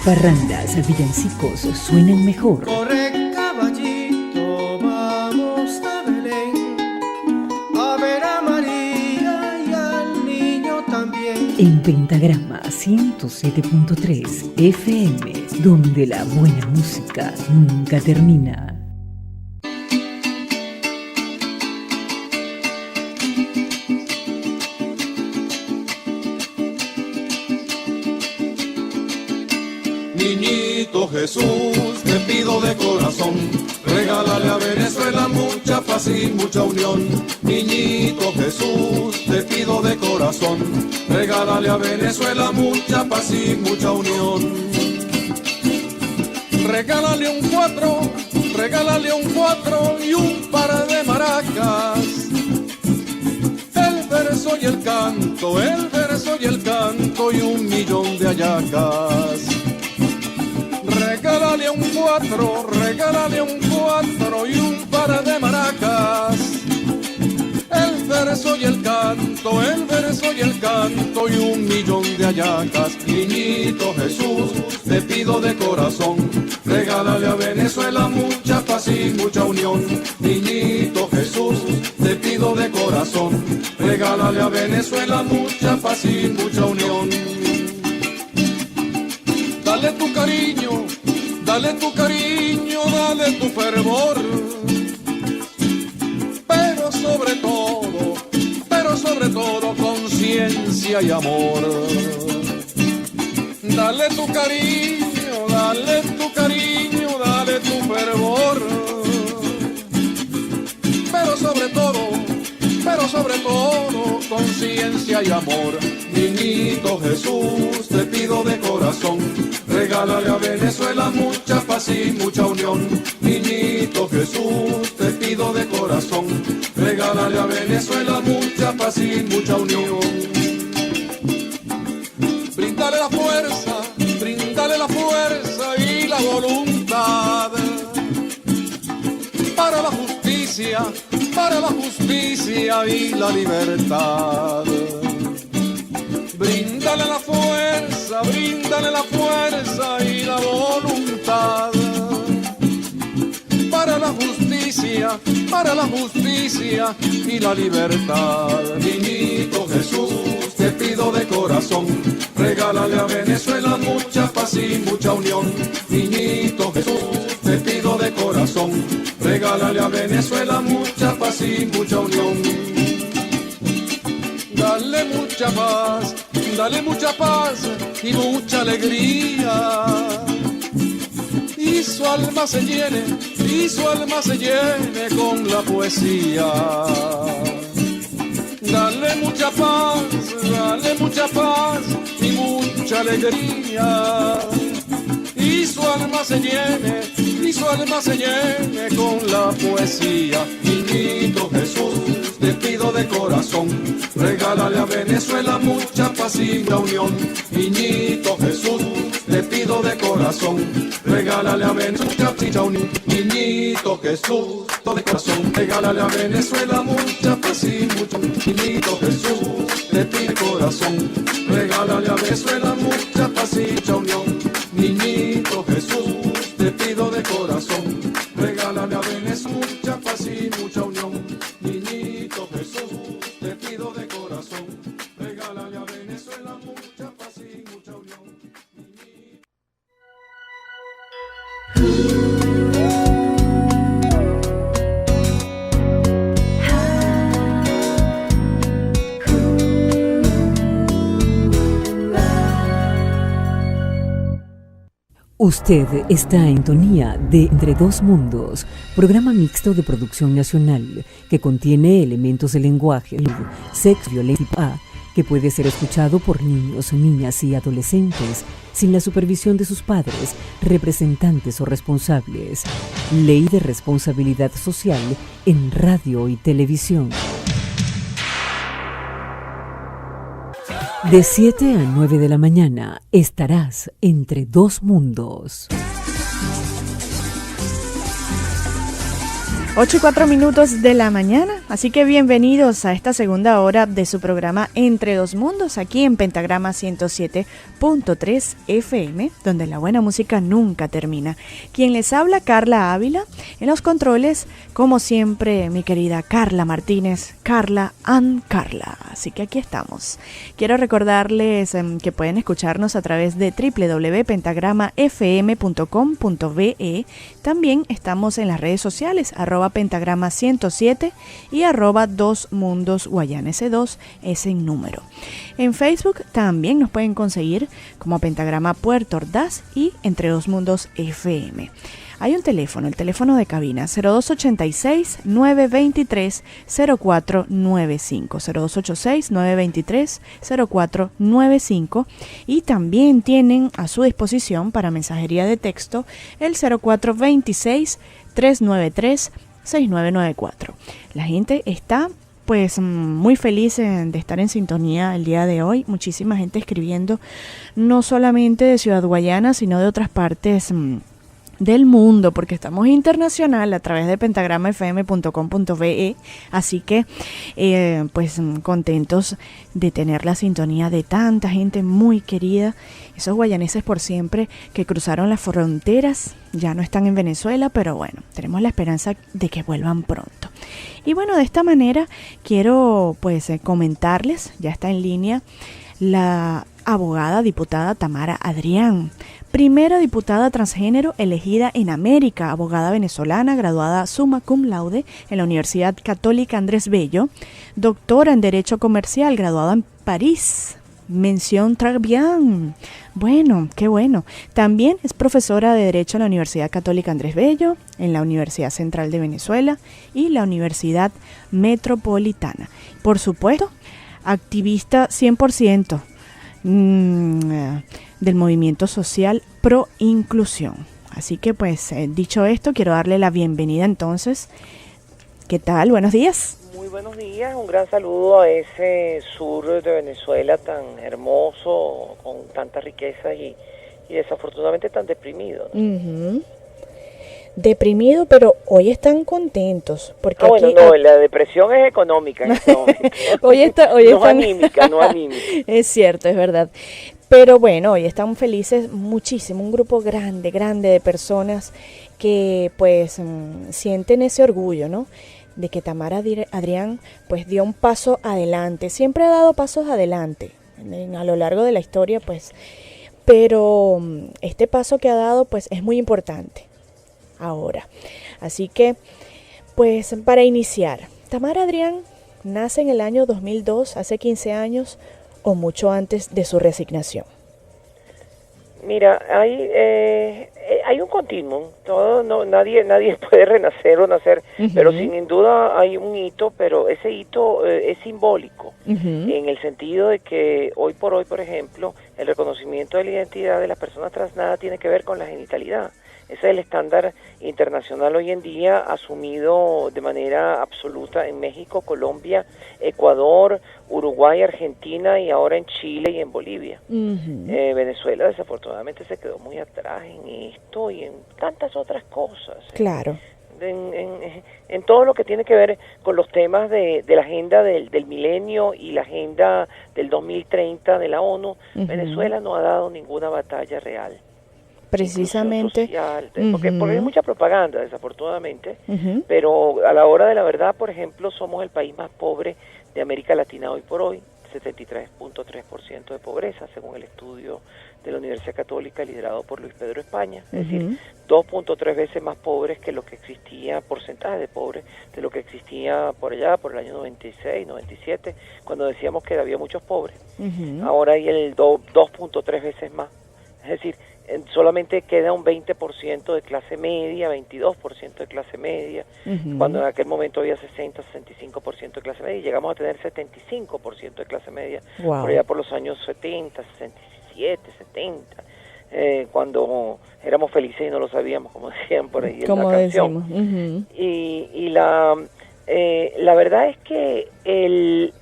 parrandas, villancicos suenan mejor. Corre, caballito, vamos a Belén, a ver a María y al niño también. En Pentagrama 107.3 FM, donde la buena música nunca termina. Niñito Jesús, te pido de corazón, regálale a Venezuela mucha paz y mucha unión. Niñito Jesús, te pido de corazón, regálale a Venezuela mucha paz y mucha unión. Regálale un cuatro y un par de maracas. El verso y el canto y 1.000.000 de hallacas. Regálale un cuatro y un par de maracas. El verso y el canto y 1.000.000 de hallacas. Niñito Jesús, te pido de corazón, regálale a Venezuela mucha paz y mucha unión. Niñito Jesús, te pido de corazón, regálale a Venezuela mucha paz y mucha unión. Dale tu cariño, dale tu fervor, pero sobre todo conciencia y amor. Dale tu cariño, dale tu fervor, pero sobre todo conciencia y amor. Niñito Jesús, te pido de corazón, regálale a Venezuela mucha paz y mucha unión. Niñito Jesús, te pido de corazón, regálale a Venezuela mucha paz y mucha unión. Bríndale la fuerza y la voluntad para la justicia y la libertad. Bríndale la fuerza y la voluntad para la justicia y la libertad. Niñito Jesús, te pido de corazón, regálale a Venezuela mucha paz y mucha unión. Niñito Jesús, te pido de corazón, regálale a Venezuela mucha paz y mucha unión. Dale mucha paz y mucha alegría, y su alma se llene con la poesía. Dale mucha paz y mucha alegría, y su alma se llene con la poesía. Niñito Jesús, te pido de corazón, regálale a Venezuela mucha paz y mucha unión. Niñito Jesús, te pido de corazón, regálale a Venezuela mucha unión. Niñito Jesús, de corazón, regálale a Venezuela mucha paz y mucha unión. Niñito Jesús, te pido de corazón, regálale a Venezuela mucha paz y mucha unión. Niñito Jesús, te pido de corazón, regálale a Venezuela mucha paz y mucha unión. Niñito Jesús, te pido de corazón, regálale a Venezuela mucha paz y mucha unión. Usted está en sintonía de Entre Dos Mundos, programa mixto de producción nacional que contiene elementos de lenguaje, sexo, violencia, que puede ser escuchado por niños, niñas y adolescentes sin la supervisión de sus padres, representantes o responsables. Ley de responsabilidad social en radio y televisión. De 7 a 9 de la mañana estarás entre dos mundos. 8:04 de la mañana, así que bienvenidos a esta segunda hora de su programa Entre Dos Mundos, aquí en Pentagrama 107.3 FM, donde la buena música nunca termina. Quien les habla, Carla Ávila, en los controles, como siempre, mi querida Carla Martínez, Carla and Carla, así que aquí estamos. Quiero recordarles que pueden escucharnos a través de www.pentagramafm.com.be. También estamos en las redes sociales, @pentagrama 107 y @2mundos Guayana. Ese 2 es en número. En Facebook también nos pueden conseguir como Pentagrama Puerto Ordaz y Entre Dos Mundos FM. Hay un teléfono, el teléfono de cabina 0286-923-0495, 0286-923-0495, y también tienen a su disposición para mensajería de texto el 0426-393-6994. La gente está pues muy feliz de estar en sintonía el día de hoy. Muchísima gente escribiendo, no solamente de Ciudad Guayana, sino de otras partes del mundo, porque estamos internacional a través de pentagramafm.com.be, así que pues contentos de tener la sintonía de tanta gente muy querida, esos guayaneses por siempre que cruzaron las fronteras, ya no están en Venezuela, pero bueno, tenemos la esperanza de que vuelvan pronto. Y bueno, de esta manera quiero pues comentarles, ya está en línea la abogada diputada Tamara Adrián, primera diputada transgénero elegida en América, abogada venezolana, graduada summa cum laude en la Universidad Católica Andrés Bello, doctora en Derecho Comercial, graduada en París. Mención très bien. Bueno, qué bueno. También es profesora de Derecho en la Universidad Católica Andrés Bello, en la Universidad Central de Venezuela y la Universidad Metropolitana. Por supuesto, activista 100%. Del movimiento social pro inclusión. Así que pues dicho esto, quiero darle la bienvenida entonces. ¿Qué tal? Buenos días. Muy buenos días, un gran saludo a ese sur de Venezuela tan hermoso, con tantas riquezas y desafortunadamente tan deprimido, ¿no? Uh-huh. Deprimido, pero hoy están contentos porque bueno, aquí, no, la depresión es económica en este momento. hoy están anímica, no anímica. Es cierto, es verdad. Pero bueno, hoy están felices muchísimo, un grupo grande de personas que pues sienten ese orgullo, ¿no? De que Tamara Adrián pues dio un paso adelante, siempre ha dado pasos adelante a lo largo de la historia, pues, pero este paso que ha dado pues es muy importante ahora. Así que pues para iniciar, Tamara Adrián nace en el año 2002, hace 15 años, o mucho antes de su resignación. Mira, hay un continuum, nadie puede renacer o nacer, uh-huh. Pero sin duda hay un hito, pero ese hito es simbólico, uh-huh. En el sentido de que hoy por hoy, por ejemplo, el reconocimiento de la identidad de las personas trans nada tiene que ver con la genitalidad. Ese es el estándar internacional hoy en día, asumido de manera absoluta en México, Colombia, Ecuador, Uruguay, Argentina y ahora en Chile y en Bolivia. Uh-huh. Venezuela desafortunadamente se quedó muy atrás en esto y en tantas otras cosas. Claro. En todo lo que tiene que ver con los temas de la agenda del milenio y la agenda del 2030 de la ONU, uh-huh. Venezuela no ha dado ninguna batalla real. Precisamente social, porque hay mucha propaganda desafortunadamente, uh-huh. Pero a la hora de la verdad, por ejemplo, somos el país más pobre de América Latina hoy por hoy, 73.3% de pobreza según el estudio de la Universidad Católica liderado por Luis Pedro España, es uh-huh. decir, 2.3 veces más pobres que lo que existía, porcentaje de pobres de lo que existía por allá, por el año 96, 97, cuando decíamos que había muchos pobres. Uh-huh. Ahora hay el 2.3 veces más, es decir, solamente queda un 20% de clase media, 22% de clase media, uh-huh. Cuando en aquel momento había 60-65% de clase media, y llegamos a tener 75% de clase media, wow. Por allá por los años 70, 67, 70, cuando éramos felices y no lo sabíamos, como decían por ahí en la canción. Uh-huh. Y la verdad es que el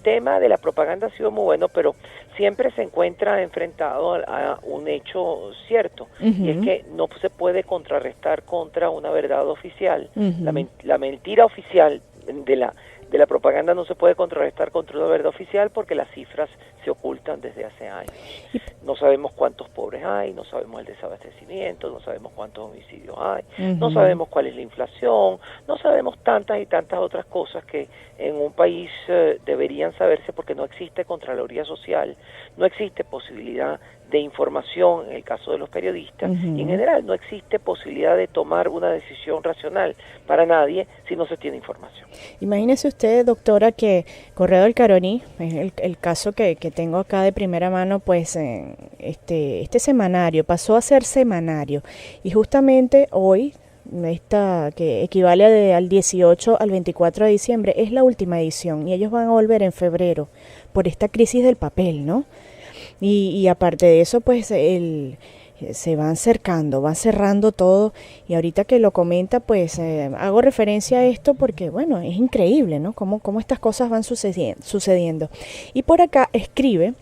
tema de la propaganda ha sido muy bueno, pero siempre se encuentra enfrentado a un hecho cierto, y es que no se puede contrarrestar contra una verdad oficial. La mentira oficial de la propaganda no se puede contrarrestar contra una verdad oficial, porque las cifras se ocultan desde hace años. No sabemos cuántos pobres hay, no sabemos el desabastecimiento, no sabemos cuántos homicidios hay, no sabemos cuál es la inflación, no sabemos tantas y tantas otras cosas que en un país deberían saberse, porque no existe Contraloría Social, no existe posibilidad de información en el caso de los periodistas, y en general no existe posibilidad de tomar una decisión racional para nadie si no se tiene información. Imagínese usted, doctora, que Correo del Caroní, es el caso que tengo acá de primera mano, pues este semanario pasó a ser semanario, y justamente hoy, que equivale al 18 al 24 de diciembre, es la última edición, y ellos van a volver en febrero por esta crisis del papel, ¿no? Y aparte de eso, pues se van cerrando todo, y ahorita que lo comenta, pues hago referencia a esto porque, bueno, es increíble, ¿no? Cómo estas cosas van sucediendo. Y por acá escribe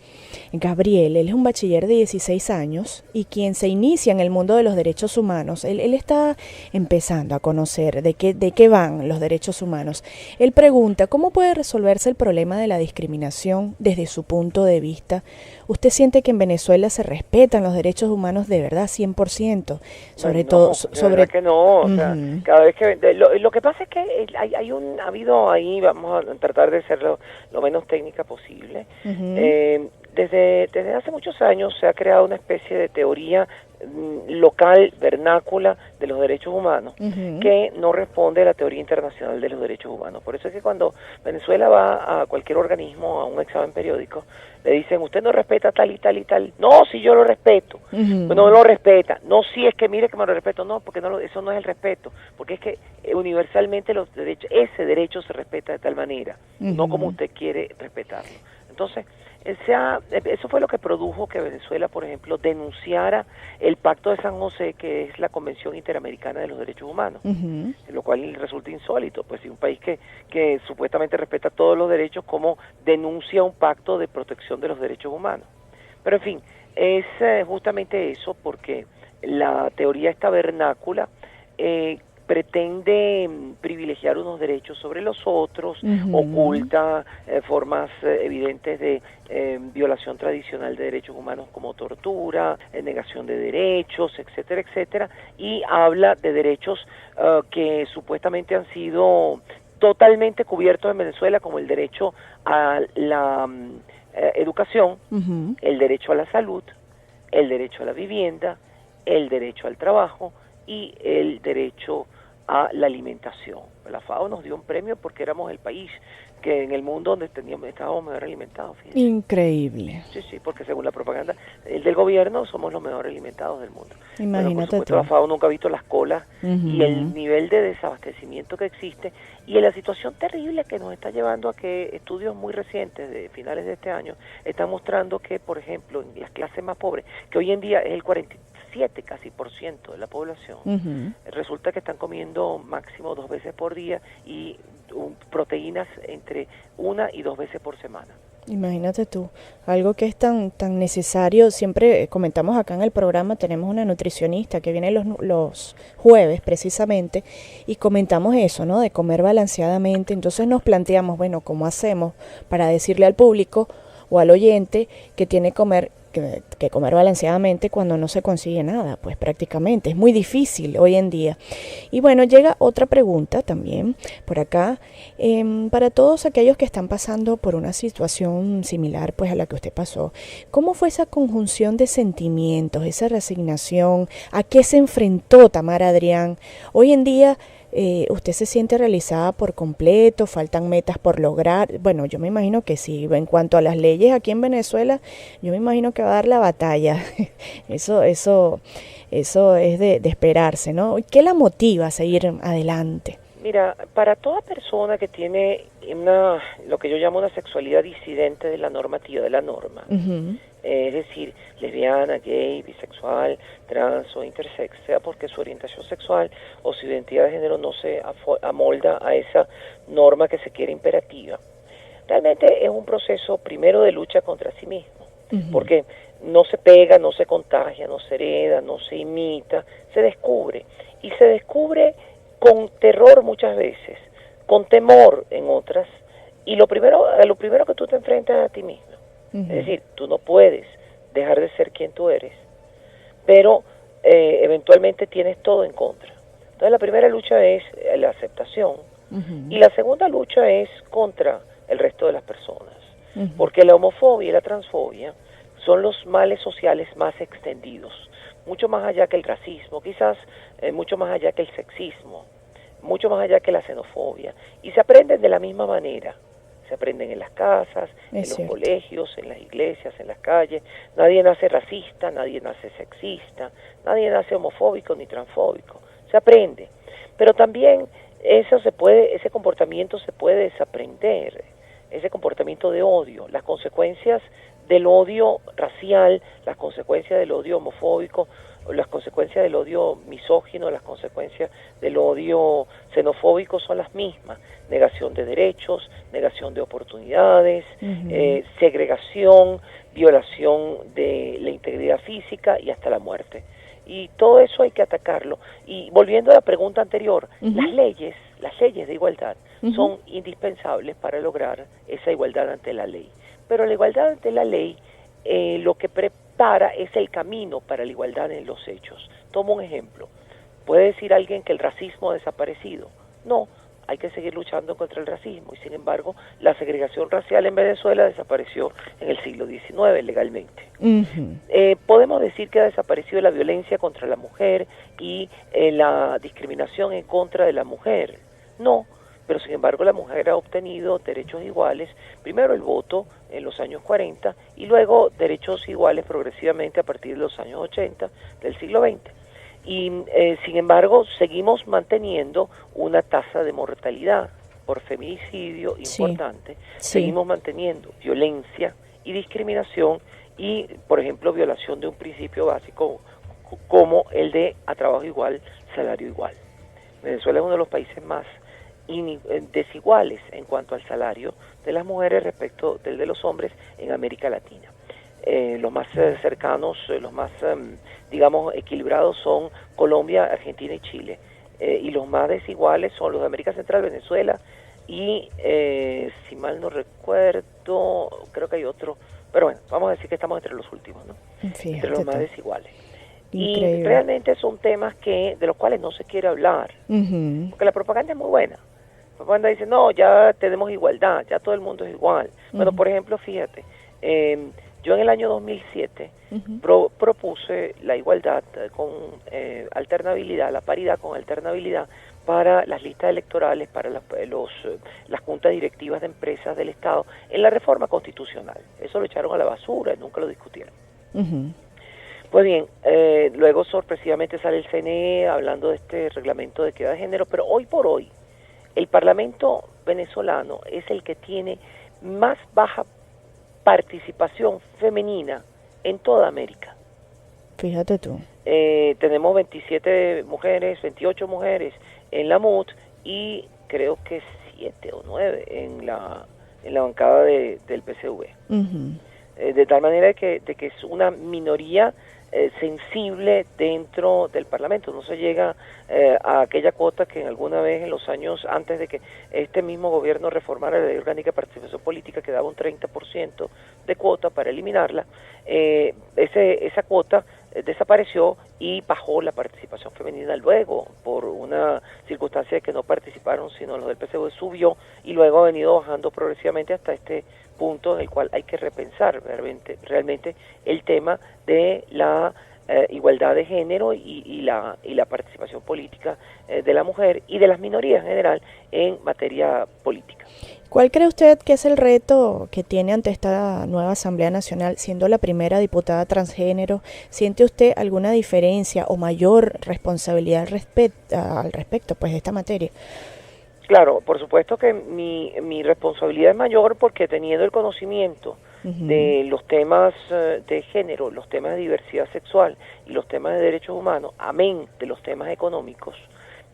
Gabriel, él es un bachiller de 16 años y quien se inicia en el mundo de los derechos humanos. Él está empezando a conocer de qué van los derechos humanos. Él pregunta, ¿cómo puede resolverse el problema de la discriminación desde su punto de vista? ¿Usted siente que en Venezuela se respetan los derechos humanos de verdad 100%? Sobre todo... que no, o sea, cada vez que... Lo que pasa es que ha habido ahí, vamos a tratar de ser lo menos técnica posible. Desde hace muchos años se ha creado una especie de teoría local, vernácula, de los derechos humanos, que no responde a la teoría internacional de los derechos humanos. Por eso es que cuando Venezuela va a cualquier organismo, a un examen periódico, le dicen, usted no respeta tal y tal y tal. No, si yo lo respeto. Pues no lo respeta. No, si es que mire que me lo respeto. No, porque eso no es el respeto. Porque es que universalmente los derechos, ese derecho se respeta de tal manera, no como usted quiere respetarlo. Entonces, eso fue lo que produjo que Venezuela, por ejemplo, denunciara el Pacto de San José, que es la Convención Interamericana de los Derechos Humanos, lo cual resulta insólito, pues si un país que supuestamente respeta todos los derechos, ¿cómo denuncia un pacto de protección de los derechos humanos? Pero en fin, es justamente eso, porque la teoría esta vernácula pretende privilegiar unos derechos sobre los otros, oculta formas evidentes de violación tradicional de derechos humanos como tortura, negación de derechos, etcétera, etcétera, y habla de derechos que supuestamente han sido totalmente cubiertos en Venezuela, como el derecho a la educación, el derecho a la salud, el derecho a la vivienda, el derecho al trabajo y el derecho a la alimentación. La FAO nos dio un premio porque éramos el país que en el mundo donde estábamos mejor alimentados. Fíjense. Increíble. Sí, porque según la propaganda del gobierno somos los mejor alimentados del mundo. Imagínate. Pero por supuesto, la FAO nunca ha visto las colas y el nivel de desabastecimiento que existe y en la situación terrible que nos está llevando a que estudios muy recientes de finales de este año están mostrando que, por ejemplo, en las clases más pobres, que hoy en día es el 47% de la población, resulta que están comiendo máximo 2 veces por día y proteínas entre 1 y 2 veces por semana. Imagínate tú, algo que es tan necesario. Siempre comentamos acá en el programa, tenemos una nutricionista que viene los jueves precisamente, y comentamos eso, ¿no? De comer balanceadamente. Entonces nos planteamos, bueno, ¿cómo hacemos para decirle al público o al oyente que tiene que comer balanceadamente cuando no se consigue nada? Pues prácticamente es muy difícil hoy en día. Y bueno, llega otra pregunta también por acá, para todos aquellos que están pasando por una situación similar pues a la que usted pasó. ¿Cómo fue esa conjunción de sentimientos, esa resignación? ¿A qué se enfrentó Tamara Adrián? Hoy en día ¿usted se siente realizada por completo? ¿Faltan metas por lograr? Bueno, yo me imagino que sí. En cuanto a las leyes aquí en Venezuela, yo me imagino que va a dar la batalla. Eso es de esperarse, ¿no? ¿Qué la motiva a seguir adelante? Mira, para toda persona que tiene lo que yo llamo una sexualidad disidente de la normativa, de la norma, es decir, lesbiana, gay, bisexual, trans o intersex, sea porque su orientación sexual o su identidad de género no se amolda a esa norma que se quiere imperativa. Realmente es un proceso primero de lucha contra sí mismo. Porque no se pega, no se contagia, no se hereda, no se imita, se descubre. Y se descubre con terror muchas veces, con temor en otras, y lo primero que tú te enfrentas es a ti mismo. Es decir, tú no puedes dejar de ser quien tú eres, pero eventualmente tienes todo en contra. Entonces la primera lucha es la aceptación, y la segunda lucha es contra el resto de las personas, porque la homofobia y la transfobia son los males sociales más extendidos, mucho más allá que el racismo, quizás mucho más allá que el sexismo, mucho más allá que la xenofobia, y se aprenden de la misma manera. Se aprenden en las casas, en los colegios, en las iglesias, en las calles. Nadie nace racista, nadie nace sexista, nadie nace homofóbico ni transfóbico. Se aprende. Pero también ese comportamiento se puede desaprender, ese comportamiento de odio, las consecuencias del odio racial, las consecuencias del odio homofóbico, las consecuencias del odio misógino, las consecuencias del odio xenofóbico son las mismas: negación de derechos, negación de oportunidades, segregación, violación de la integridad física y hasta la muerte. Y todo eso hay que atacarlo. Y volviendo a la pregunta anterior, las leyes de igualdad son indispensables para lograr esa igualdad ante la ley. Pero la igualdad ante la ley lo que prepara es el camino para la igualdad en los hechos. Tomo un ejemplo. ¿Puede decir alguien que el racismo ha desaparecido? No, hay que seguir luchando contra el racismo, y sin embargo la segregación racial en Venezuela desapareció en el siglo XIX legalmente. Podemos decir que ha desaparecido la violencia contra la mujer y la discriminación en contra de la mujer. No, pero sin embargo la mujer ha obtenido derechos iguales, primero el voto en los años 40 y luego derechos iguales progresivamente a partir de los años 80 del siglo XX. Y sin embargo seguimos manteniendo una tasa de mortalidad por feminicidio importante, seguimos manteniendo violencia y discriminación y, por ejemplo, violación de un principio básico como el de a trabajo igual, salario igual. Venezuela es uno de los países más desiguales en cuanto al salario de las mujeres respecto del de los hombres en América Latina. Los más cercanos, los más, digamos, equilibrados son Colombia, Argentina y Chile. Y los más desiguales son los de América Central, Venezuela y, si mal no recuerdo, creo que hay otro, pero bueno, vamos a decir que estamos entre los últimos, ¿no? Fíjate, entre los más desiguales. Increíble. Y realmente son temas de los cuales no se quiere hablar, porque la propaganda es muy buena. La propaganda dice, no, ya tenemos igualdad, ya todo el mundo es igual. Bueno, por ejemplo, fíjate, yo en el año 2007 propuse la igualdad con alternabilidad, la paridad con alternabilidad para las listas electorales, para las juntas directivas de empresas del Estado, en la reforma constitucional. Eso lo echaron a la basura, nunca lo discutieron. Pues bien, luego sorpresivamente sale el CNE hablando de este reglamento de equidad de género, pero hoy por hoy el Parlamento venezolano es el que tiene más baja participación femenina en toda América. Fíjate tú. Tenemos 27 mujeres, 28 mujeres en la MUT y creo que 7 o 9 en la bancada del PCV. De tal manera de que es una minoría sensible dentro del Parlamento. No se llega a aquella cuota que en alguna vez en los años antes de que este mismo gobierno reformara la Ley Orgánica de Participación Política, que daba un 30% de cuota para eliminarla. Esa cuota desapareció y bajó la participación femenina luego por una circunstancia de que no participaron sino los del PCV, subió y luego ha venido bajando progresivamente hasta este punto en el cual hay que repensar realmente el tema de la igualdad de género y la participación política de la mujer y de las minorías en general en materia política. ¿Cuál cree usted que es el reto que tiene ante esta nueva Asamblea Nacional, siendo la primera diputada transgénero? ¿Siente usted alguna diferencia o mayor responsabilidad al respecto pues, de esta materia? Claro, por supuesto que mi responsabilidad es mayor porque teniendo el conocimiento de los temas de género, los temas de diversidad sexual y los temas de derechos humanos, amén de los temas económicos,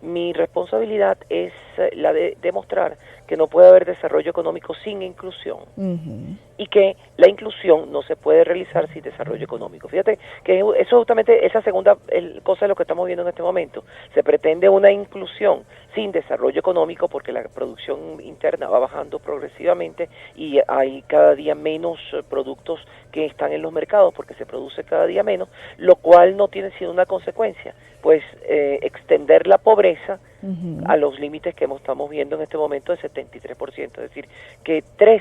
Mi responsabilidad es la de demostrar que no puede haber desarrollo económico sin inclusión y que la inclusión no se puede realizar sin desarrollo económico. Fíjate que eso justamente, esa segunda cosa es lo que estamos viendo en este momento. Se pretende una inclusión sin desarrollo económico porque la producción interna va bajando progresivamente y hay cada día menos productos que están en los mercados porque se produce cada día menos, lo cual no tiene sino una consecuencia, pues extender la pobreza a los límites que estamos viendo en este momento de 73%, es decir, que 3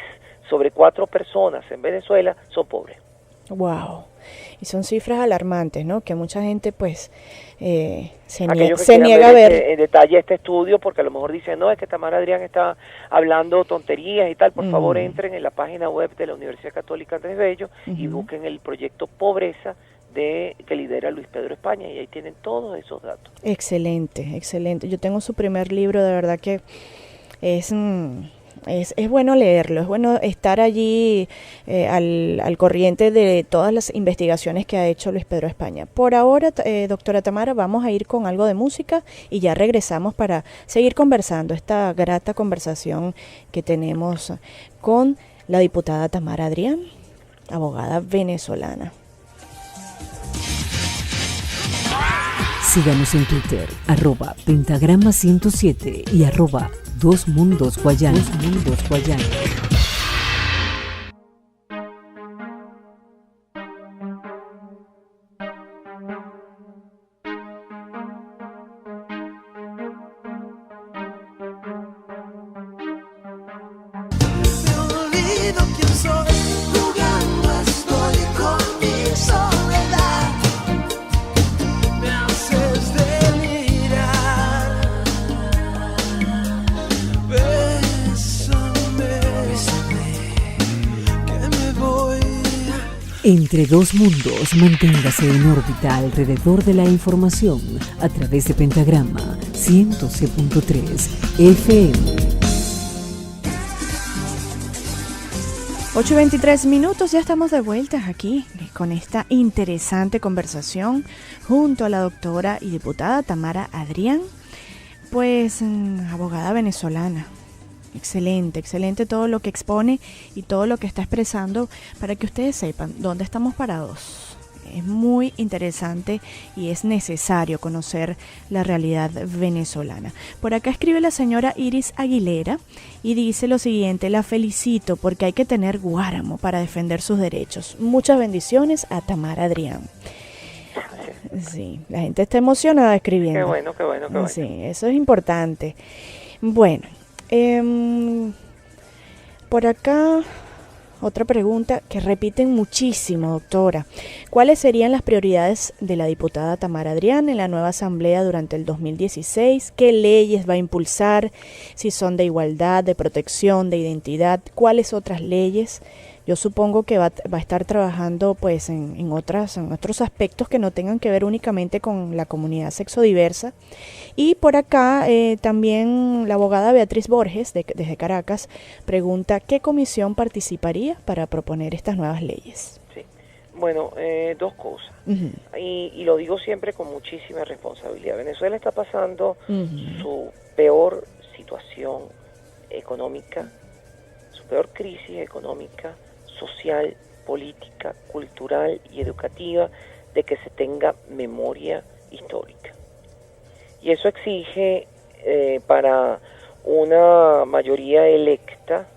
sobre 4 personas en Venezuela son pobres. Wow. Y son cifras alarmantes, ¿no? Que mucha gente pues se niega a ver en detalle este estudio, porque a lo mejor dicen, no, es que Tamara Adrián está hablando tonterías y tal. Por favor, entren en la página web de la Universidad Católica Andrés Bello y busquen el proyecto Pobreza que lidera Luis Pedro España, y ahí tienen todos esos datos. Excelente, excelente. Yo tengo su primer libro, de verdad que es bueno leerlo, es bueno estar allí al corriente de todas las investigaciones que ha hecho Luis Pedro España. Por ahora, doctora Tamara, vamos a ir con algo de música y ya regresamos para seguir conversando, esta grata conversación que tenemos con la diputada Tamara Adrián, abogada venezolana. Síganos en Twitter, @pentagrama107 y @2mundosguayana. Entre dos mundos, manténgase en órbita alrededor de la información a través de Pentagrama 100.3 FM. 8:23, ya estamos de vuelta aquí con esta interesante conversación junto a la doctora y diputada Tamara Adrián, pues abogada venezolana. Excelente, excelente todo lo que expone y todo lo que está expresando para que ustedes sepan dónde estamos parados. Es muy interesante y es necesario conocer la realidad venezolana. Por acá escribe la señora Iris Aguilera y dice lo siguiente: la felicito porque hay que tener guáramo para defender sus derechos. Muchas bendiciones a Tamara Adrián. Sí, la gente está emocionada escribiendo. Qué bueno. Sí, eso es importante. Bueno. Por acá otra pregunta que repiten muchísimo, doctora. ¿Cuáles serían las prioridades de la diputada Tamara Adrián en la nueva asamblea durante el 2016? ¿Qué leyes va a impulsar? Si son de igualdad, de protección, de identidad, ¿cuáles otras leyes? Yo supongo que va a estar trabajando pues en otros aspectos que no tengan que ver únicamente con la comunidad sexodiversa. Y por acá también la abogada Beatriz Borges, desde Caracas, pregunta ¿qué comisión participaría para proponer estas nuevas leyes? Sí, bueno, dos cosas. Y lo digo siempre con muchísima responsabilidad. Venezuela está pasando su peor situación económica, su peor crisis económica, social, política, cultural y educativa de que se tenga memoria histórica. Y eso exige para una mayoría electa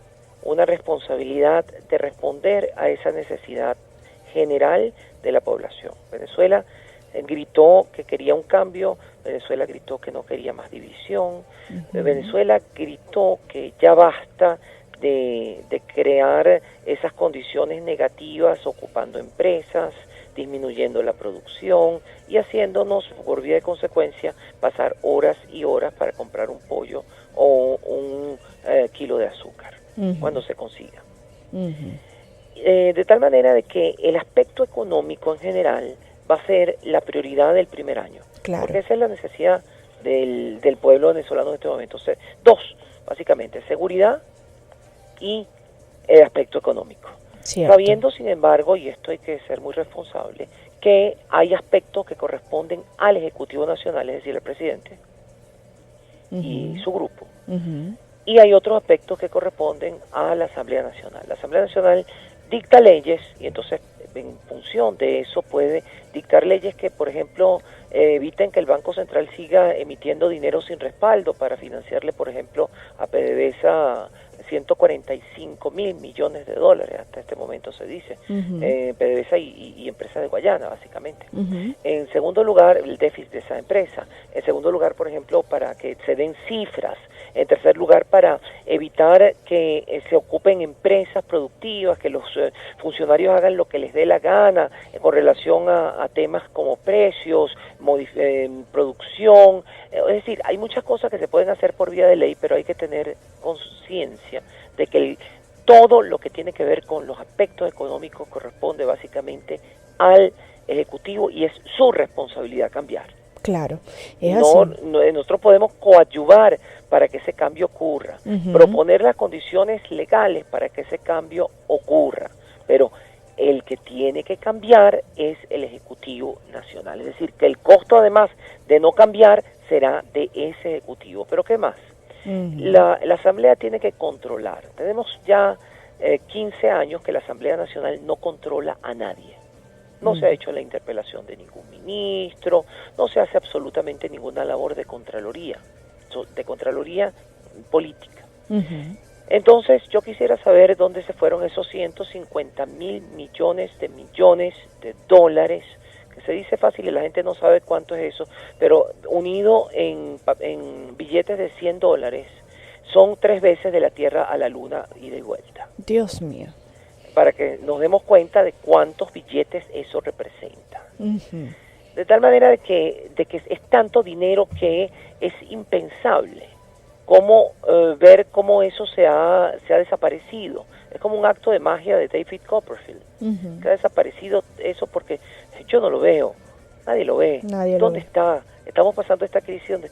una responsabilidad de responder a esa necesidad general de la población. Venezuela gritó que quería un cambio, Venezuela gritó que no quería más división, Venezuela gritó que ya basta de crear esas condiciones negativas ocupando empresas, disminuyendo la producción y haciéndonos, por vía de consecuencia, pasar horas y horas para comprar un pollo o un kilo de azúcar cuando se consiga. De tal manera de que el aspecto económico en general va a ser la prioridad del primer año, porque esa es la necesidad del pueblo venezolano en este momento. O sea, dos, básicamente, seguridad y el aspecto económico. Cierto. Sabiendo, sin embargo, y esto hay que ser muy responsable, que hay aspectos que corresponden al Ejecutivo Nacional, es decir, al presidente, y su grupo. Y hay otros aspectos que corresponden a la Asamblea Nacional. La Asamblea Nacional dicta leyes y entonces en función de eso puede dictar leyes que, por ejemplo, eviten que el Banco Central siga emitiendo dinero sin respaldo para financiarle, por ejemplo, a PDVSA 145.000 millones de dólares, hasta este momento se dice, PDVSA y empresas de Guayana, básicamente. En segundo lugar, el déficit de esa empresa. En segundo lugar, por ejemplo, para que se den cifras. En tercer lugar, para evitar que se ocupen empresas productivas, que los funcionarios hagan lo que les dé la gana con relación a temas como precios, producción. Es decir, hay muchas cosas que se pueden hacer por vía de ley, pero hay que tener conciencia de que todo lo que tiene que ver con los aspectos económicos corresponde básicamente al Ejecutivo y es su responsabilidad cambiar. Claro, es así. Nosotros podemos coadyuvar para que ese cambio ocurra, proponer las condiciones legales para que ese cambio ocurra, pero el que tiene que cambiar es el Ejecutivo Nacional, es decir, que el costo además de no cambiar será de ese Ejecutivo. ¿Pero qué más? La Asamblea tiene que controlar. Tenemos ya 15 años que la Asamblea Nacional no controla a nadie. No se ha hecho la interpelación de ningún ministro, no se hace absolutamente ninguna labor de Contraloría política. Entonces yo quisiera saber dónde se fueron esos 150.000 millones de dólares, que se dice fácil y la gente no sabe cuánto es eso, pero unido en billetes de $100, son 3 veces de la Tierra a la Luna ida y vuelta. Dios mío. Para que nos demos cuenta de cuántos billetes eso representa. De tal manera de que es tanto dinero que es impensable cómo ver cómo eso se ha desaparecido. Es como un acto de magia de David Copperfield, que ha desaparecido eso porque yo no lo veo, nadie lo ve. ¿Dónde está? Estamos pasando esta crisis donde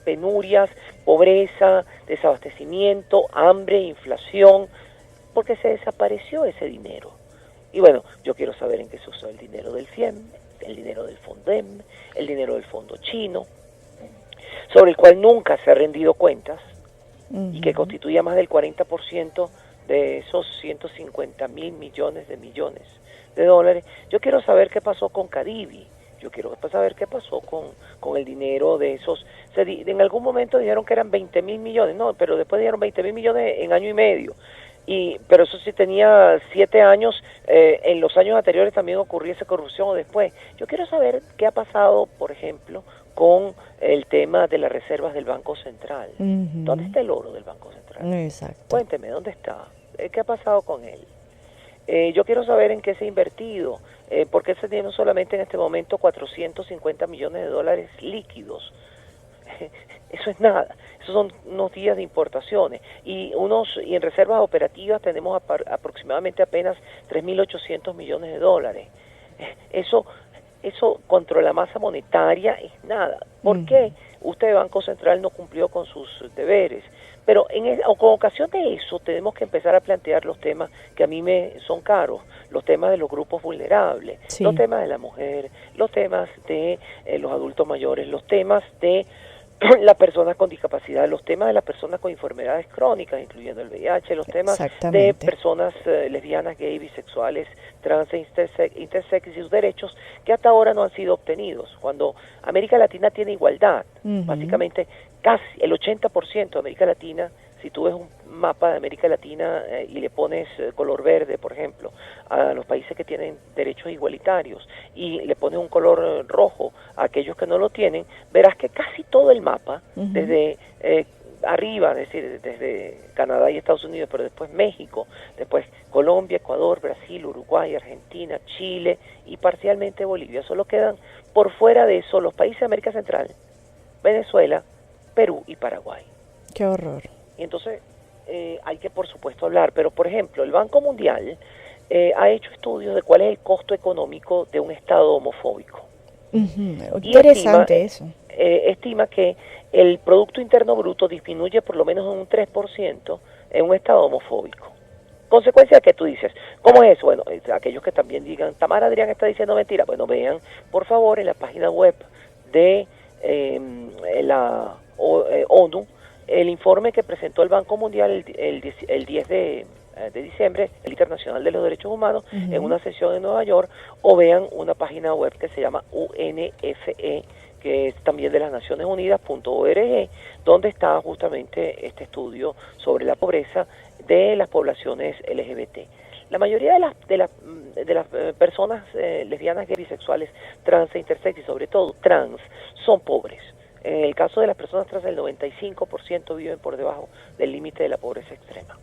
penurias, pobreza, desabastecimiento, hambre, inflación, porque se desapareció ese dinero. Y bueno, yo quiero saber en qué se usó el dinero del FIEM, el dinero del FONDEM, el dinero del Fondo Chino, sobre el cual nunca se ha rendido cuentas, y que constituía más del 40% de esos 150.000 millones de dólares. Yo quiero saber qué pasó con Cadivi, yo quiero saber qué pasó con el dinero de esos. En algún momento dijeron que eran 20.000 millones, no, pero después dijeron 20.000 millones en año y medio. Pero eso sí tenía 7 años, en los años anteriores también ocurriese corrupción o después. Yo quiero saber qué ha pasado, por ejemplo, con el tema de las reservas del Banco Central. ¿Dónde está el oro del Banco Central? Exacto. Cuénteme, ¿dónde está? ¿Qué ha pasado con él? Yo quiero saber en qué se ha invertido, porque se tiene solamente en este momento 450 millones de dólares líquidos. Eso es nada, esos son unos días de importaciones y en reservas operativas tenemos aproximadamente apenas 3.800 millones de dólares. Eso contra la masa monetaria es nada. ¿Por qué usted, Banco Central, no cumplió con sus deberes? Pero con ocasión de eso tenemos que empezar a plantear los temas que a mí me son caros, los temas de los grupos vulnerables, los temas de la mujer, los temas de los adultos mayores, los temas de las personas con discapacidad, los temas de las personas con enfermedades crónicas, incluyendo el VIH, los temas de personas lesbianas, gay, bisexuales, trans e intersex y sus derechos que hasta ahora no han sido obtenidos. Cuando América Latina tiene igualdad, básicamente casi el 80% de América Latina, si tú ves un mapa de América Latina y le pones color verde, por ejemplo, a los países que tienen derechos igualitarios y le pones un color rojo a aquellos que no lo tienen, verás que casi todo el mapa, desde arriba, es decir, desde Canadá y Estados Unidos, pero después México, después Colombia, Ecuador, Brasil, Uruguay, Argentina, Chile y parcialmente Bolivia. Solo quedan por fuera de eso los países de América Central, Venezuela, Perú y Paraguay. ¡Qué horror! Y entonces hay que, por supuesto, hablar. Pero, por ejemplo, el Banco Mundial ha hecho estudios de cuál es el costo económico de un Estado homofóbico. Interesante eso. Estima que el Producto Interno Bruto disminuye por lo menos en un 3% en un Estado homofóbico. Consecuencia que tú dices, ¿cómo es eso? Bueno, aquellos que también digan, Tamara Adrián está diciendo mentira. Bueno, vean, por favor, en la página web de la ONU, el informe que presentó el Banco Mundial el 10 de diciembre, el Internacional de los Derechos Humanos, en una sesión en Nueva York, o vean una página web que se llama UNFE, que es también de las Naciones Unidas.org, donde está justamente este estudio sobre la pobreza de las poblaciones LGBT. La mayoría de las personas lesbianas, gays, bisexuales, trans e intersex, y sobre todo trans, son pobres. En el caso de las personas trans, el 95% viven por debajo del límite de la pobreza extrema,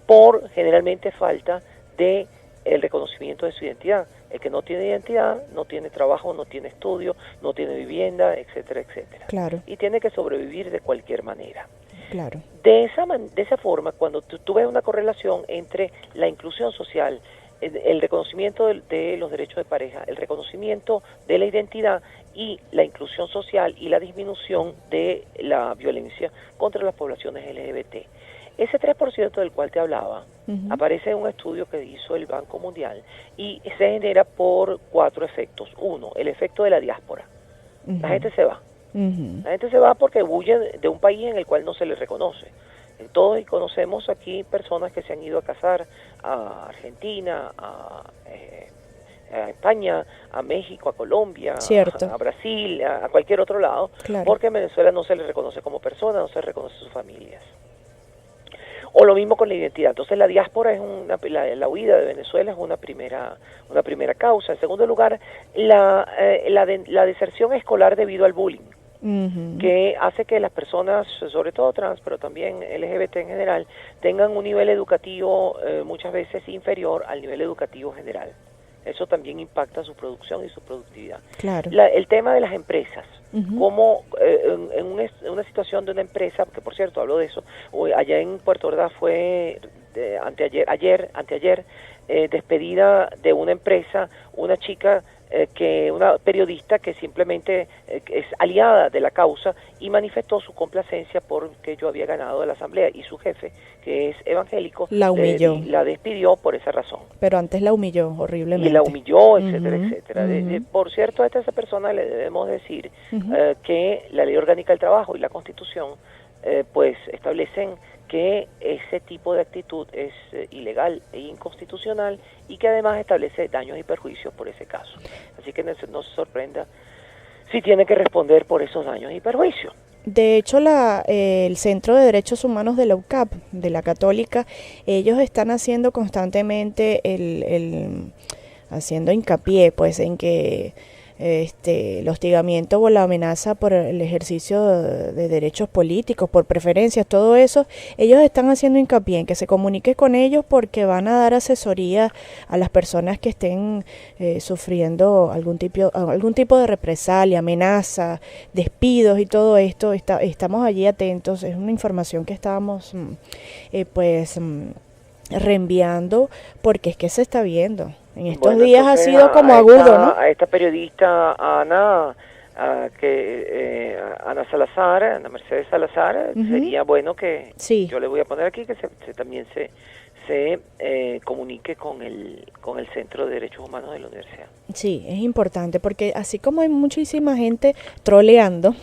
por generalmente falta de el reconocimiento de su identidad. El que no tiene identidad no tiene trabajo, no tiene estudio, no tiene vivienda, etcétera, etcétera. Claro. Y tiene que sobrevivir de cualquier manera. Claro. De esa forma, cuando tú ves una correlación entre la inclusión social, el reconocimiento de los derechos de pareja, el reconocimiento de la identidad y la inclusión social y la disminución de la violencia contra las poblaciones LGBT. Ese 3% del cual te hablaba aparece en un estudio que hizo el Banco Mundial y se genera por 4 efectos. Uno, el efecto de la diáspora. La gente se va. La gente se va porque huye de un país en el cual no se les reconoce. Todos conocemos aquí personas que se han ido a casar a Argentina, a España, a México, a Colombia, a Brasil, a cualquier otro lado, claro, porque en Venezuela no se les reconoce como persona, no se les reconoce sus familias. O lo mismo con la identidad. Entonces la diáspora es la huida de Venezuela es una primera causa. En segundo lugar, la deserción escolar debido al bullying, que hace que las personas, sobre todo trans, pero también LGBT en general, tengan un nivel educativo muchas veces inferior al nivel educativo general. Eso también impacta su producción y su productividad. Claro. El tema de las empresas, como en una situación de una empresa, que por cierto hablo de eso, allá en Puerto Ordaz fue anteayer, despedida de una empresa, una chica una periodista que simplemente es aliada de la causa y manifestó su complacencia porque yo había ganado la asamblea, y su jefe, que es evangélico, la humilló, la despidió por esa razón. Pero antes la humilló horriblemente. Y la humilló, etcétera, etcétera. Por cierto, a esa persona le debemos decir que la Ley Orgánica del Trabajo y la Constitución pues establecen que ese tipo de actitud es ilegal e inconstitucional, y que además establece daños y perjuicios por ese caso. Así que no se sorprenda si tiene que responder por esos daños y perjuicios. De hecho, el Centro de Derechos Humanos de la UCAP, de la Católica, ellos están haciendo constantemente haciendo hincapié pues en que el hostigamiento o la amenaza por el ejercicio de derechos políticos, por preferencias, todo eso, ellos están haciendo hincapié en que se comunique con ellos, porque van a dar asesoría a las personas que estén sufriendo algún tipo de represalia, amenaza, despidos y todo esto. Estamos allí atentos. Es una información que estábamos reenviando, porque es que se está viendo. En estos días ha sido como agudo, ¿no? A esta periodista Ana Salazar, Ana Mercedes Salazar, sería bueno que yo le voy a poner aquí que también se comunique con el Centro de Derechos Humanos de la Universidad. Sí, es importante, porque así como hay muchísima gente troleando,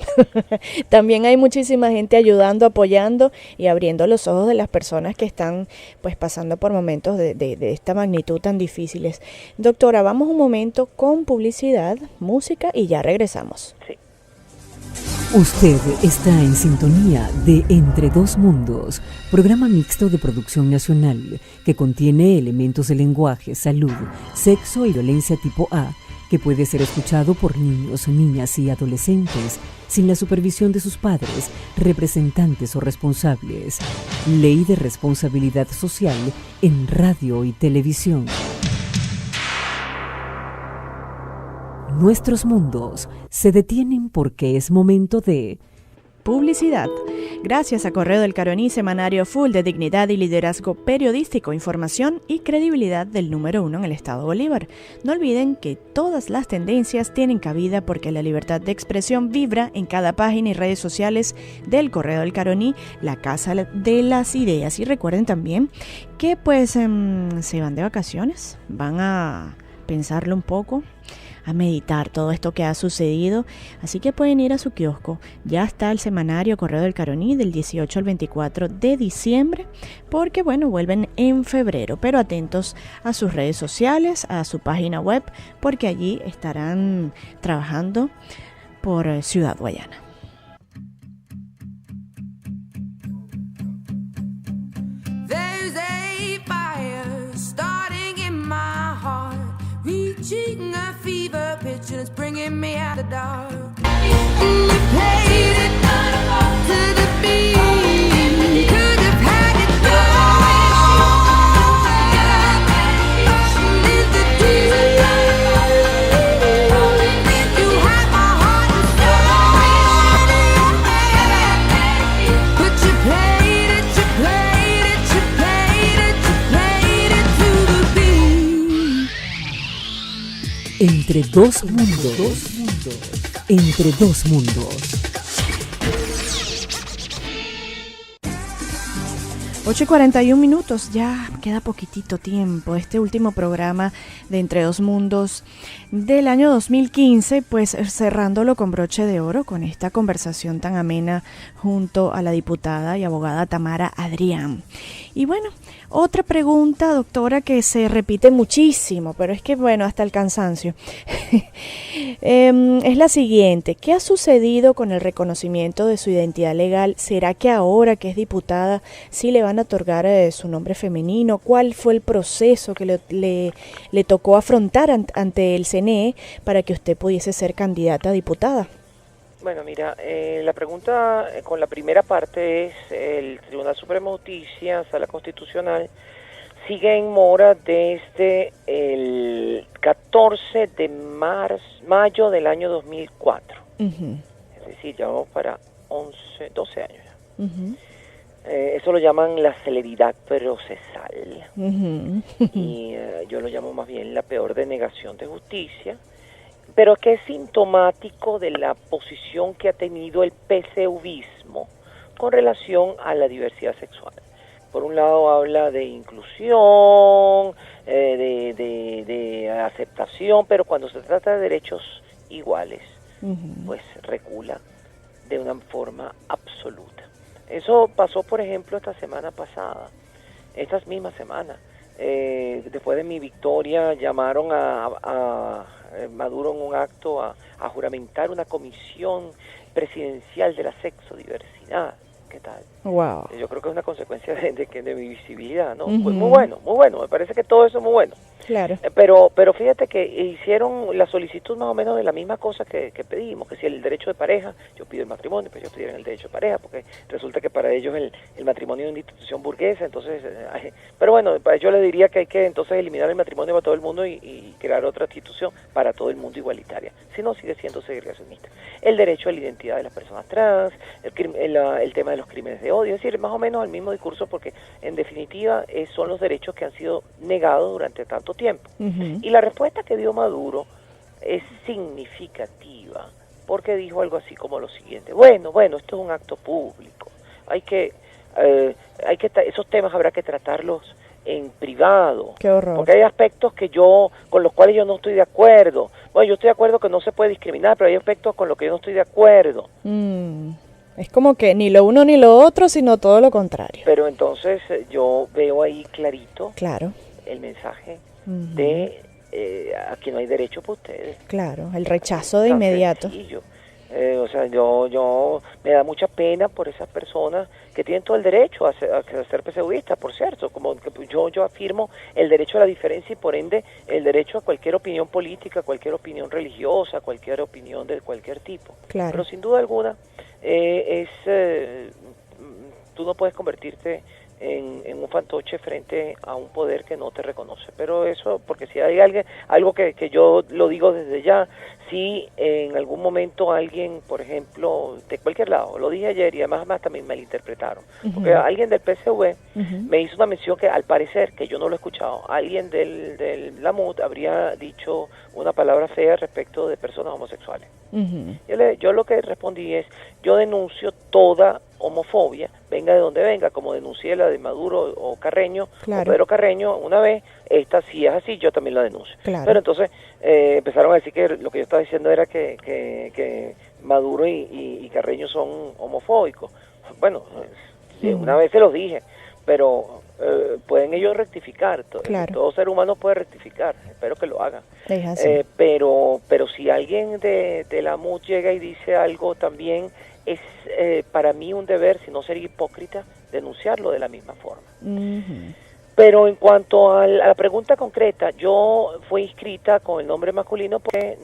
también hay muchísima gente ayudando, apoyando y abriendo los ojos de las personas que están pues pasando por momentos de esta magnitud tan difíciles. Doctora, vamos un momento con publicidad, música y ya regresamos. Sí. Usted está en sintonía de Entre Dos Mundos, programa mixto de producción nacional que contiene elementos de lenguaje, salud, sexo y violencia tipo A, que puede ser escuchado por niños, niñas y adolescentes sin la supervisión de sus padres, representantes o responsables. Ley de Responsabilidad Social en radio y televisión. Nuestros mundos se detienen porque es momento de publicidad. Gracias a Correo del Caroní, semanario full de dignidad y liderazgo periodístico, información y credibilidad del número 1 en el estado Bolívar. No olviden que todas las tendencias tienen cabida, porque la libertad de expresión vibra en cada página y redes sociales del Correo del Caroní, la casa de las ideas. Y recuerden también que pues se van de vacaciones, van a pensarlo un poco, meditar todo esto que ha sucedido. Así que pueden ir a su kiosco. Ya está el semanario Correo del Caroní del 18 al 24 de diciembre, porque bueno, vuelven en febrero, pero atentos a sus redes sociales, a su página web, porque allí estarán trabajando por Ciudad Guayana. There's a fire starting in my heart, reaching a fever pitch and it's bringing me out of dark. We played it to the beat. Could have had it you had my heart and soul. But you played it, you played it, you played it, you played it to the beat. Entre dos mundos. Entre dos mundos. 8:41, ya queda poquitito tiempo. Este último programa de Entre Dos Mundos del año 2015, pues cerrándolo con broche de oro con esta conversación tan amena junto a la diputada y abogada Tamara Adrián. Y bueno, otra pregunta, doctora, que se repite muchísimo, pero es que bueno, hasta el cansancio. Es la siguiente: ¿qué ha sucedido con el reconocimiento de su identidad legal? ¿Será que ahora que es diputada sí le van a otorgar su nombre femenino? ¿Cuál fue el proceso que le tocó afrontar ante el CNE para que usted pudiese ser candidata a diputada? Bueno, mira, la pregunta con la primera parte es: el Tribunal Supremo de Justicia, Sala Constitucional, sigue en mora desde el 14 de mayo del año 2004. Es decir, ya vamos para 12 años ya. Eso lo llaman la celeridad procesal. Y yo lo llamo más bien la peor denegación de justicia, pero que es sintomático de la posición que ha tenido el PSUvismo con relación a la diversidad sexual. Por un lado habla de inclusión, de aceptación, pero cuando se trata de derechos iguales, pues recula de una forma absoluta. Eso pasó, por ejemplo, esta misma semana. Después de mi victoria, llamaron a Maduro en un acto a juramentar una comisión presidencial de la sexodiversidad. ¿Qué tal? Wow. Yo creo que es una consecuencia de mi visibilidad, ¿no? Pues muy bueno, me parece que todo eso es muy bueno. Claro. Pero fíjate que hicieron la solicitud más o menos de la misma cosa que pedimos, que si el derecho de pareja, yo pido el matrimonio, pues ellos pidieron el derecho de pareja, porque resulta que para ellos el matrimonio es una institución burguesa, entonces, pero bueno, yo le diría que hay que entonces eliminar el matrimonio para todo el mundo y crear otra institución para todo el mundo igualitaria, si no sigue siendo segregacionista. El derecho a la identidad de las personas trans, el tema de los crímenes de odio, es decir, más o menos el mismo discurso, porque en definitiva son los derechos que han sido negados durante tanto tiempo. Y la respuesta que dio Maduro es significativa, porque dijo algo así como lo siguiente: bueno, esto es un acto público, esos temas habrá que tratarlos en privado. Qué horror. Porque hay aspectos con los cuales yo no estoy de acuerdo. Bueno, yo estoy de acuerdo que no se puede discriminar, pero hay aspectos con los que yo no estoy de acuerdo. Es como que ni lo uno ni lo otro, sino todo lo contrario. Pero entonces yo veo ahí clarito, claro, el mensaje de aquí no hay derecho para ustedes. Claro, el rechazo de inmediato. Yo me da mucha pena por esas personas que tienen todo el derecho a ser PSUvistas, por cierto, como que yo afirmo el derecho a la diferencia y por ende el derecho a cualquier opinión política, cualquier opinión religiosa, cualquier opinión de cualquier tipo. Claro. Pero sin duda alguna tú no puedes convertirte en un fantoche frente a un poder que no te reconoce. Pero eso, porque si hay algo que yo lo digo desde ya, si en algún momento alguien, por ejemplo, de cualquier lado, lo dije ayer y además también me malinterpretaron, porque alguien del PSV me hizo una mención que al parecer, que yo no lo he escuchado, alguien del LAMUT habría dicho una palabra fea respecto de personas homosexuales. Yo lo que respondí es: yo denuncio toda homofobia, venga de donde venga, como denuncié la de Maduro o Carreño, Claro. o Pedro Carreño una vez, esta si es así, yo también la denuncio. Claro. Pero entonces empezaron a decir que lo que yo estaba diciendo era que Maduro y Carreño son homofóbicos. Bueno, una vez se los dije, pero pueden ellos rectificar. Claro. Todo ser humano puede rectificar, espero que lo hagan. Es así. Pero si alguien de la MUD llega y dice algo también, es para mí un deber, si no ser hipócrita, denunciarlo de la misma forma. Ujú. Pero en cuanto a la pregunta concreta, yo fui inscrita con el nombre masculino porque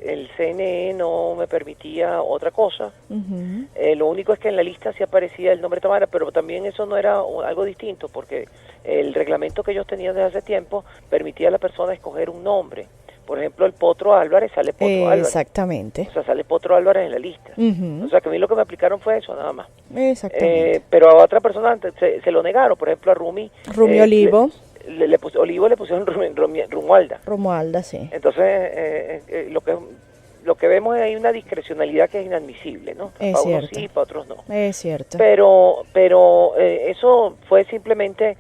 el CNE no me permitía otra cosa. Ujú. Lo único es que en la lista sí aparecía el nombre Tamara, pero también eso no era algo distinto, porque el reglamento que ellos tenían desde hace tiempo permitía a la persona escoger un nombre. Por ejemplo, el Potro Álvarez, sale Potro Álvarez. Exactamente. O sea, sale Potro Álvarez en la lista. Ujú. O sea, que a mí lo que me aplicaron fue eso, nada más. Exactamente. Pero a otra persona se lo negaron. Por ejemplo, a Rumi. Rumi Olivo. Olivo le pusieron Romualda. Romualda, sí. Entonces, lo que vemos es hay una discrecionalidad que es inadmisible, ¿no? Es Para unos cierto. sí, para otros no. Es cierto. Pero eso fue simplemente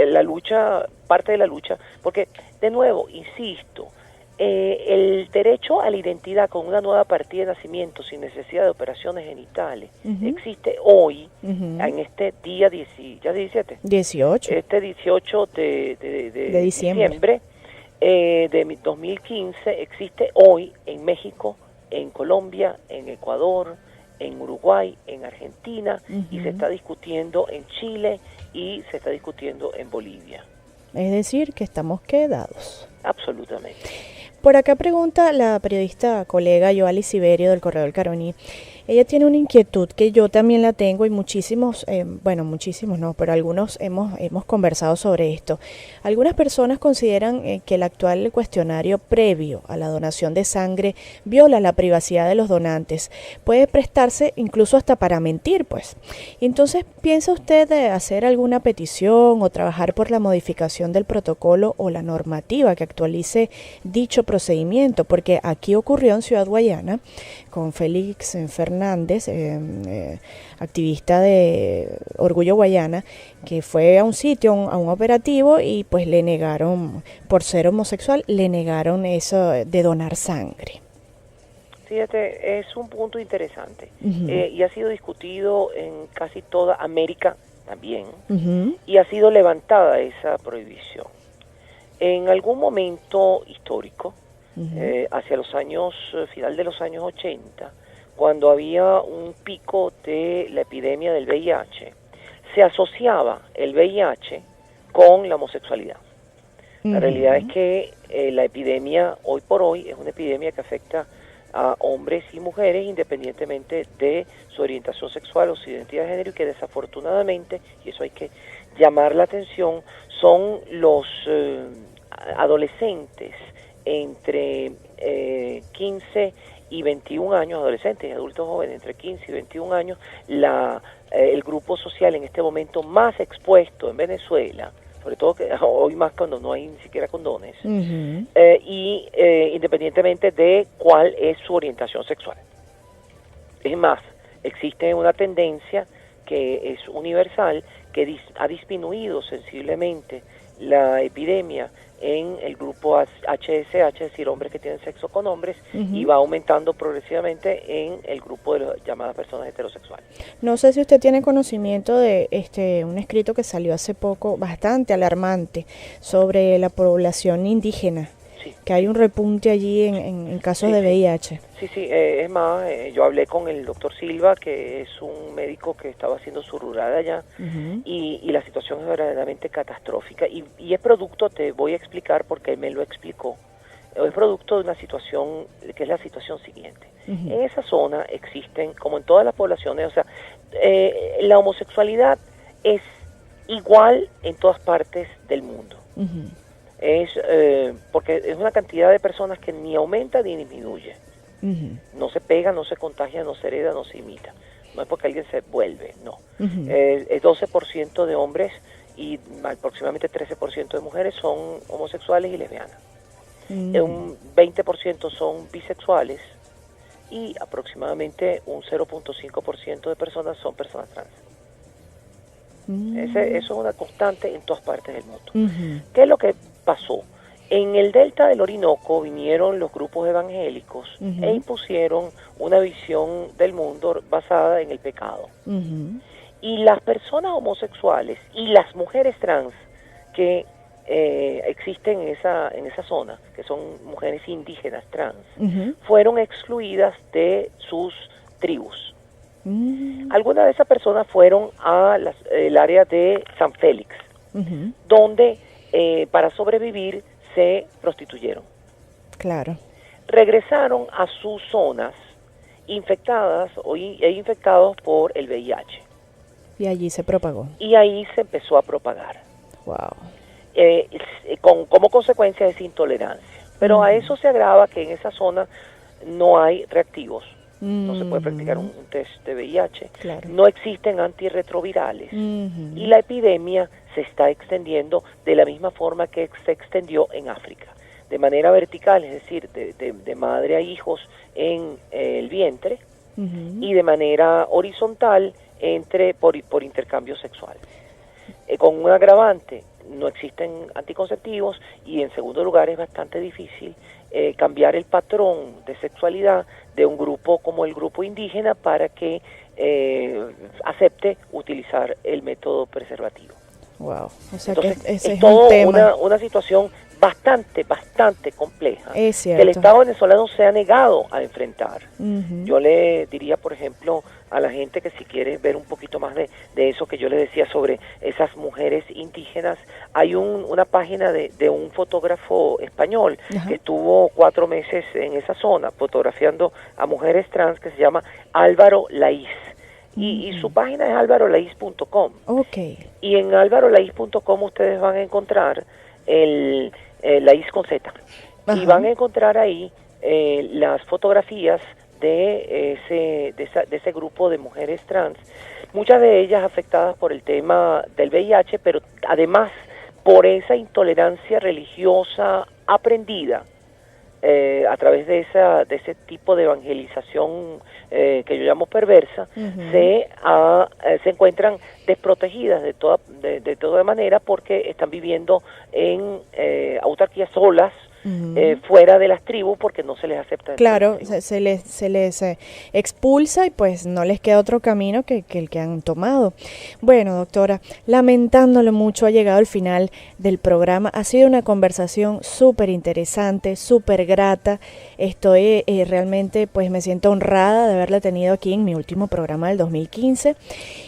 la lucha, parte de la lucha, porque, de nuevo, insisto, el derecho a la identidad con una nueva partida de nacimiento sin necesidad de operaciones genitales Ujú. existe hoy, Ujú. en este día, ¿ya 17? 18. Este 18 de De diciembre. de 2015, existe hoy en México, en Colombia, en Ecuador, en Uruguay, en Argentina, y se está discutiendo en Chile y se está discutiendo en Bolivia. Es decir, que estamos quedados. Absolutamente. Por acá pregunta la periodista colega Yoali Siberio del Correo del Caroní. Ella tiene una inquietud que yo también la tengo y muchísimos no, pero algunos hemos conversado sobre esto. Algunas personas consideran que el actual cuestionario previo a la donación de sangre viola la privacidad de los donantes. Puede prestarse incluso hasta para mentir, pues. Entonces, ¿piensa usted de hacer alguna petición o trabajar por la modificación del protocolo o la normativa que actualice dicho procedimiento? Porque aquí ocurrió en Ciudad Guayana con Félix Fernández, activista de Orgullo Guayana, que fue a un sitio, a un operativo, y pues le negaron, por ser homosexual, le negaron eso de donar sangre. Fíjate, es un punto interesante. Uh-huh. Y ha sido discutido en casi toda América también, Uh-huh. y ha sido levantada esa prohibición. En algún momento histórico, Uh-huh. hacia los años, final de los años 80, cuando había un pico de la epidemia del VIH, se asociaba el VIH con la homosexualidad. La realidad es que la epidemia hoy por hoy es una epidemia que afecta a hombres y mujeres independientemente de su orientación sexual o su identidad de género, y que desafortunadamente, y eso hay que llamar la atención, son los adolescentes entre 15 y 21 años, adolescentes y adultos jóvenes entre 15 y 21 años, el grupo social en este momento más expuesto en Venezuela, sobre todo que hoy más cuando no hay ni siquiera condones, Uh-huh. Independientemente de cuál es su orientación sexual. Es más, existe una tendencia que es universal, que ha disminuido sensiblemente la epidemia en el grupo HSH, es decir, hombres que tienen sexo con hombres, Uh-huh. y va aumentando progresivamente en el grupo de las llamadas personas heterosexuales. No sé si usted tiene conocimiento de un escrito que salió hace poco, bastante alarmante, sobre la población indígena, Sí. que hay un repunte allí en casos Sí, de sí. VIH. Sí, es más, yo hablé con el doctor Silva, que es un médico que estaba haciendo su rural allá, Uh-huh. y la situación es verdaderamente catastrófica, y es producto, te voy a explicar porque él me lo explicó, es producto de una situación que es la situación siguiente. Uh-huh. En esa zona existen, como en todas las poblaciones, o sea, la homosexualidad es igual en todas partes del mundo. Uh-huh. Es porque es una cantidad de personas que ni aumenta ni disminuye. Uh-huh. No se pega, no se contagia, no se hereda, no se imita. No es porque alguien se vuelve, no. Uh-huh. Es 12% de hombres y aproximadamente 13% de mujeres son homosexuales y lesbianas. Uh-huh. Un 20% son bisexuales y aproximadamente un 0.5% de personas son personas trans. Eso es una constante en todas partes del mundo. ¿Qué es lo que pasó? En el delta del Orinoco vinieron los grupos evangélicos e impusieron una visión del mundo basada en el pecado. Y las personas homosexuales y las mujeres trans que existen en esa zona, que son mujeres indígenas trans, fueron excluidas de sus tribus. Algunas de esas personas fueron a el área de San Félix, donde para sobrevivir se prostituyeron. Claro. Regresaron a sus zonas infectadas e infectados por el VIH. Y allí se propagó. Y ahí se empezó a propagar. Wow. Como consecuencia es intolerancia. Pero a eso se agrava que en esa zona no hay reactivos. No se puede practicar un test de VIH. Claro. No existen antirretrovirales. Y la epidemia se está extendiendo de la misma forma que se extendió en África. De manera vertical, es decir, de madre a hijos en el vientre, y de manera horizontal por intercambio sexual. Con un agravante, no existen anticonceptivos, y en segundo lugar es bastante difícil cambiar el patrón de sexualidad de un grupo como el grupo indígena para que acepte utilizar el método preservativo. Wow. O sea, entonces, que ese es es todo un tema. una situación bastante compleja, Es cierto. que el Estado venezolano se ha negado a enfrentar. Yo le diría, por ejemplo, a la gente que si quiere ver un poquito más de eso que yo le decía sobre esas mujeres indígenas, hay una página de un fotógrafo español que estuvo 4 meses en esa zona fotografiando a mujeres trans, que se llama Álvaro Laís. Y su página es alvarolaiz.com. Okay. Y en alvarolaiz.com ustedes van a encontrar Laís con Z. Y van a encontrar ahí las fotografías de ese grupo de mujeres trans, muchas de ellas afectadas por el tema del VIH, pero además por esa intolerancia religiosa aprendida a través de ese tipo de evangelización que yo llamo perversa, se encuentran desprotegidas de toda manera, porque están viviendo en autarquías solas, fuera de las tribus, porque no se les acepta. Claro, se les expulsa, y pues no les queda otro camino que el que han tomado. Bueno, doctora, lamentándolo mucho, ha llegado el final del programa. Ha sido una conversación súper interesante, súper grata. Estoy realmente, pues me siento honrada de haberla tenido aquí en mi último programa del 2015.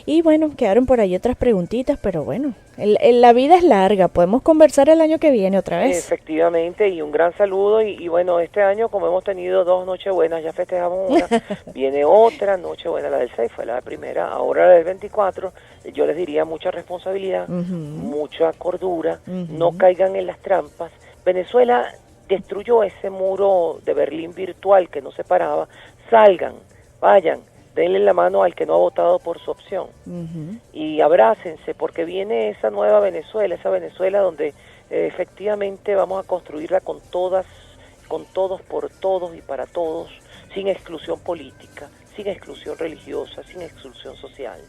Y bueno, quedaron por ahí otras preguntitas, pero bueno, la vida es larga, podemos conversar el año que viene otra vez. Efectivamente, y un gran saludo, y bueno, este año, como hemos tenido 2 Nochebuenas, ya festejamos una, viene otra Nochebuena, la del 6 fue la primera, ahora la del 24, yo les diría mucha responsabilidad, mucha cordura, no caigan en las trampas. Venezuela destruyó ese muro de Berlín virtual que nos separaba. Salgan, vayan, denle la mano al que no ha votado por su opción, y abrácense, porque viene esa nueva Venezuela, esa Venezuela donde efectivamente vamos a construirla con todos, por todos y para todos, sin exclusión política, sin exclusión religiosa, sin exclusión social.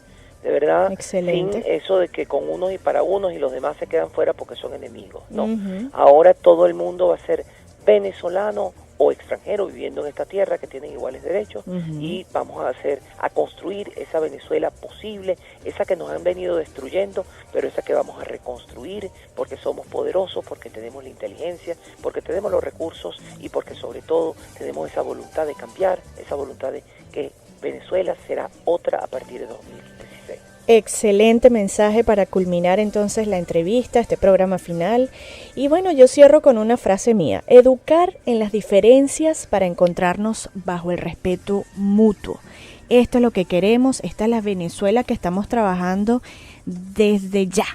De verdad, excelente. Sin eso de que con unos y para unos y los demás se quedan fuera porque son enemigos. No, ahora todo el mundo va a ser venezolano o extranjero viviendo en esta tierra, que tienen iguales derechos, y vamos a construir esa Venezuela posible, esa que nos han venido destruyendo, pero esa que vamos a reconstruir, porque somos poderosos, porque tenemos la inteligencia, porque tenemos los recursos, y porque sobre todo tenemos esa voluntad de cambiar, esa voluntad de que Venezuela será otra a partir de 2016. Excelente mensaje para culminar entonces la entrevista, este programa final. Y bueno, yo cierro con una frase mía: educar en las diferencias para encontrarnos bajo el respeto mutuo. Esto es lo que queremos, esta es la Venezuela que estamos trabajando desde ya.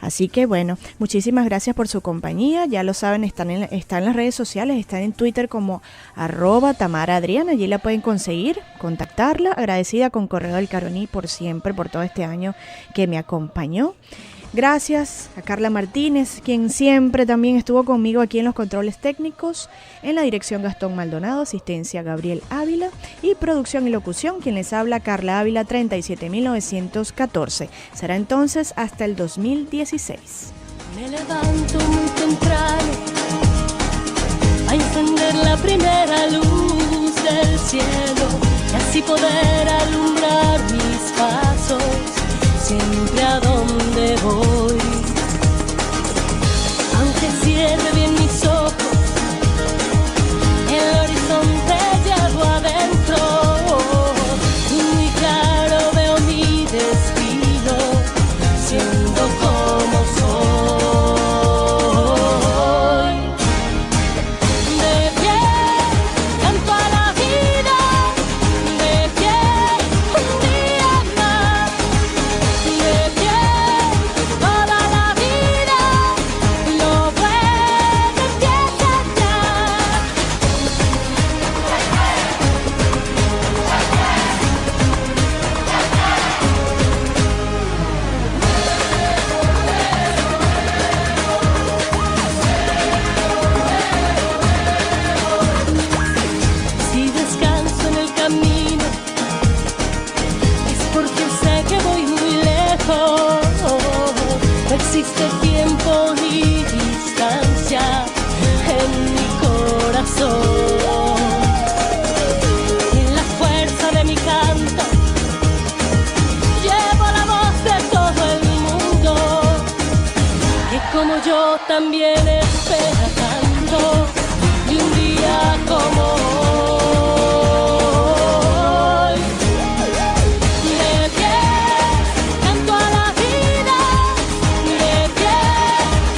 Así que bueno, muchísimas gracias por su compañía. Ya lo saben, están en las redes sociales, están en Twitter como @TamaraAdriana. Allí la pueden conseguir, contactarla. Agradecida con Correo del Caroní por siempre, por todo este año que me acompañó. Gracias a Carla Martínez, quien siempre también estuvo conmigo aquí en los controles técnicos, en la dirección Gastón Maldonado, asistencia Gabriel Ávila y producción y locución, quien les habla Carla Ávila 37914. Será entonces hasta el 2016. Me levanto muy temprano a encender la primera luz del cielo y así poder alumbrar mis pasos siempre a donde voy. Aunque cierre bien mis ojos, el horizonte llevo adentro y muy claro veo mi destino siendo como soy. De pie canto a la vida, de pie un día más, de pie toda la vida, lo bueno empieza ya. Si descanso en el camino es porque sé que voy muy lejos. No existe tiempo ni distancia en mi corazón. En la fuerza de mi canto llevo la voz de todo el mundo, que como yo también espera tanto y un día como hoy. De pie canto a la vida, de pie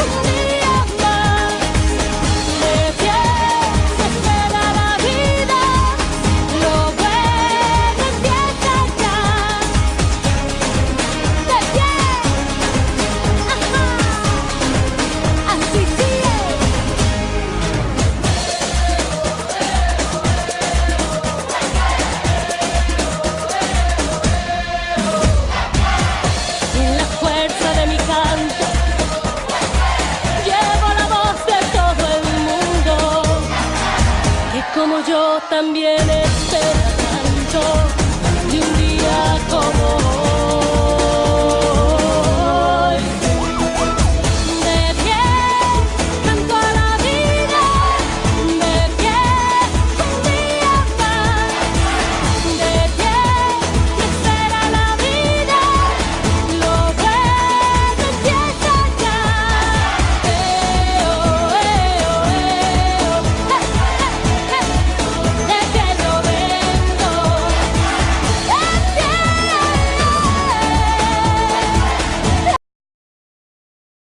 un día más, de pie se espera la vida, lo bueno empieza ya. De pie, ajá, así sigue. En la fuerza de mi canto llevo la voz de todo el mundo, que como yo también espera tanto y un día como hoy.